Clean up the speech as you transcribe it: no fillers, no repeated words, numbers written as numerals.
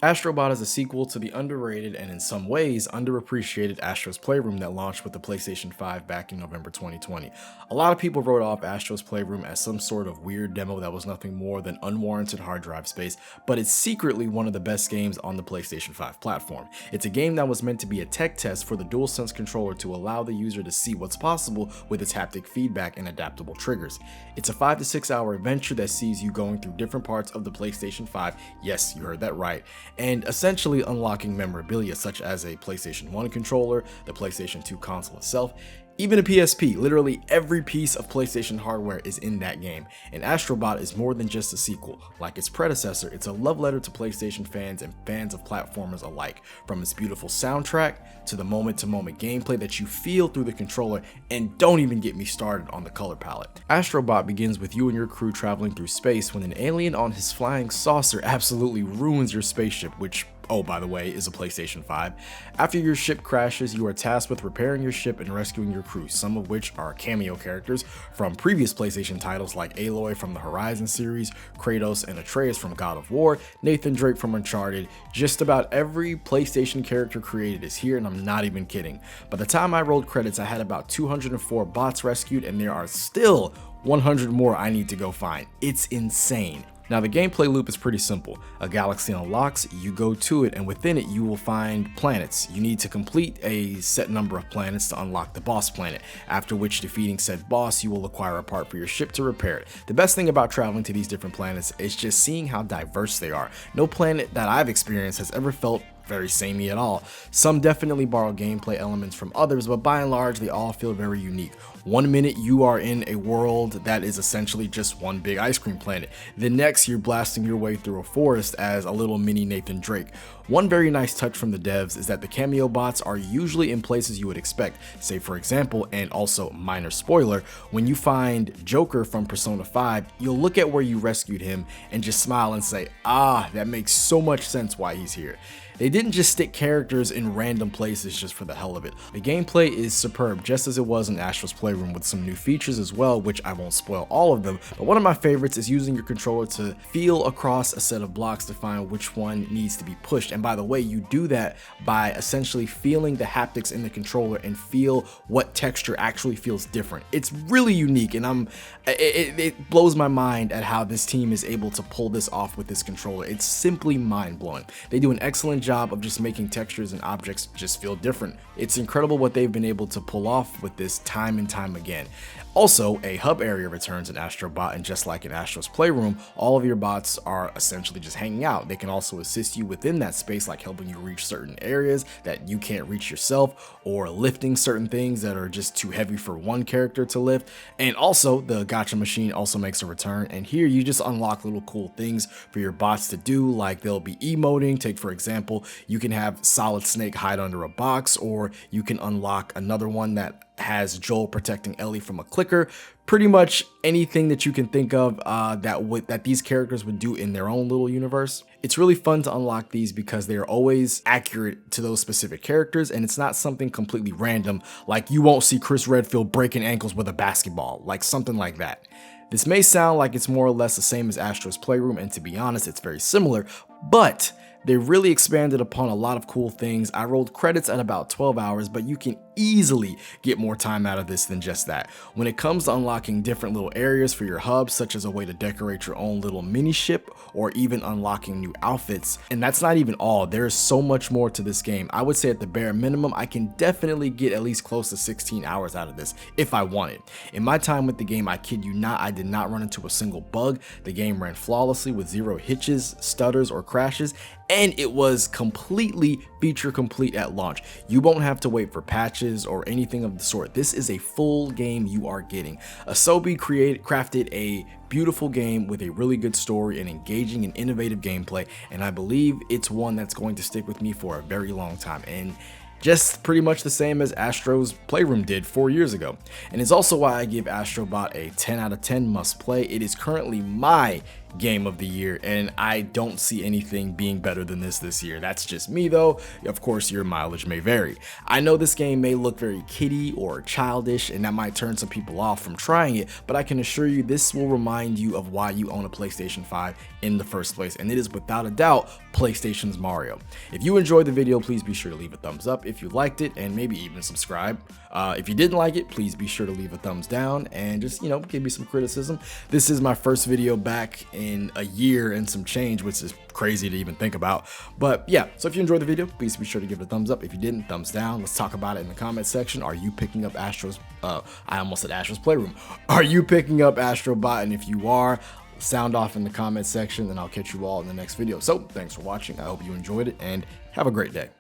Astrobot is a sequel to the underrated and in some ways underappreciated Astro's Playroom that launched with the PlayStation 5 back in November 2020. A lot of people wrote off Astro's Playroom as some sort of weird demo that was nothing more than unwarranted hard drive space, but it's secretly one of the best games on the PlayStation 5 platform. It's a game that was meant to be a tech test for the DualSense controller to allow the user to see what's possible with its haptic feedback and adaptable triggers. It's a 5 to 6 hour adventure that sees you going through different parts of the PlayStation 5, yes, you heard that right, and essentially unlocking memorabilia such as a PlayStation 1 controller, the PlayStation 2 console itself, even a PSP. Literally every piece of PlayStation hardware is in that game, and Astrobot is more than just a sequel. Like its predecessor, it's a love letter to PlayStation fans and fans of platformers alike, from its beautiful soundtrack to the moment-to-moment gameplay that you feel through the controller, and don't even get me started on the color palette. Astrobot begins with you and your crew traveling through space when an alien on his flying saucer absolutely ruins your spaceship, which, oh, by the way, is a PlayStation 5. After your ship crashes, you are tasked with repairing your ship and rescuing your crew, some of which are cameo characters from previous PlayStation titles like Aloy from the Horizon series, Kratos and Atreus from God of War, Nathan Drake from Uncharted. Just about every PlayStation character created is here, and I'm not even kidding. By the time I rolled credits, I had about 204 bots rescued, and there are still 100 more I need to go find. It's insane. Now, the gameplay loop is pretty simple. A galaxy unlocks, you go to it, and within it you will find planets. You need to complete a set number of planets to unlock the boss planet, after which defeating said boss you will acquire a part for your ship to repair it. The best thing about traveling to these different planets is just seeing how diverse they are. No planet that I've experienced has ever felt very samey at all. Some definitely borrow gameplay elements from others, but by and large they all feel very unique. One minute you are in a world that is essentially just one big ice cream planet. The next you're blasting your way through a forest as a little mini Nathan Drake. One very nice touch from the devs is that the cameo bots are usually in places you would expect. Say for example, and also minor spoiler, when you find Joker from Persona 5, you'll look at where you rescued him and just smile and say, ah, that makes so much sense why he's here. They didn't just stick characters in random places just for the hell of it. The gameplay is superb, just as it was in Astro's Playroom, with some new features as well, which I won't spoil all of them, but one of my favorites is using your controller to feel across a set of blocks to find which one needs to be pushed. And by the way, you do that by essentially feeling the haptics in the controller and feel what texture actually feels different. It's really unique, and it blows my mind at how this team is able to pull this off with this controller. It's simply mind-blowing. They do an excellent job of just making textures and objects just feel different. It's incredible what they've been able to pull off with this time and time again. Also, a hub area returns in Astrobot, and just like in Astro's Playroom, all of your bots are essentially just hanging out. They can also assist you within that space, like helping you reach certain areas that you can't reach yourself, or lifting certain things that are just too heavy for one character to lift. And also, the gacha machine also makes a return, and here you just unlock little cool things for your bots to do, like they'll be emoting. Take for example, you can have Solid Snake hide under a box, or you can unlock another one that has Joel protecting Ellie from a clicker. Pretty much anything that you can think of that these characters would do in their own little universe. It's really fun to unlock these because they are always accurate to those specific characters, and it's not something completely random, like you won't see Chris Redfield breaking ankles with a basketball, like something like that. This may sound like it's more or less the same as Astro's Playroom, and to be honest, it's very similar, but they really expanded upon a lot of cool things. I rolled credits at about 12 hours, but you can easily get more time out of this than just that. When it comes to unlocking different little areas for your hub, such as a way to decorate your own little mini ship, or even unlocking new outfits, and that's not even all. There is so much more to this game. I would say at the bare minimum, I can definitely get at least close to 16 hours out of this if I wanted. In my time with the game, I kid you not, I did not run into a single bug. The game ran flawlessly with zero hitches, stutters, or crashes, and it was completely feature complete at launch. You won't have to wait for patches or anything of the sort. This is a full game you are getting. Asobi crafted a beautiful game with a really good story and engaging and innovative gameplay, and I believe it's one that's going to stick with me for a very long time, and just pretty much the same as Astro's Playroom did 4 years ago. And it's also why I give Astrobot a 10 out of 10 must play. It is currently my game of the year, and I don't see anything being better than this year. That's just me though. Of course, your mileage may vary. I know this game may look very kiddie or childish, and that might turn some people off from trying it, but I can assure you this will remind you of why you own a PlayStation 5 in the first place, and it is without a doubt PlayStation's Mario. If you enjoyed the video, please be sure to leave a thumbs up if you liked it, and maybe even subscribe. If you didn't like it, please be sure to leave a thumbs down and just, give me some criticism. This is my first video back in a year and some change, which is crazy to even think about. But yeah, so if you enjoyed the video, please be sure to give it a thumbs up. If you didn't, thumbs down. Let's talk about it in the comment section. Are you picking up Astro's, I almost said Astro's Playroom. Are you picking up Astrobot? And if you are, sound off in the comment section, and I'll catch you all in the next video. So thanks for watching. I hope you enjoyed it and have a great day.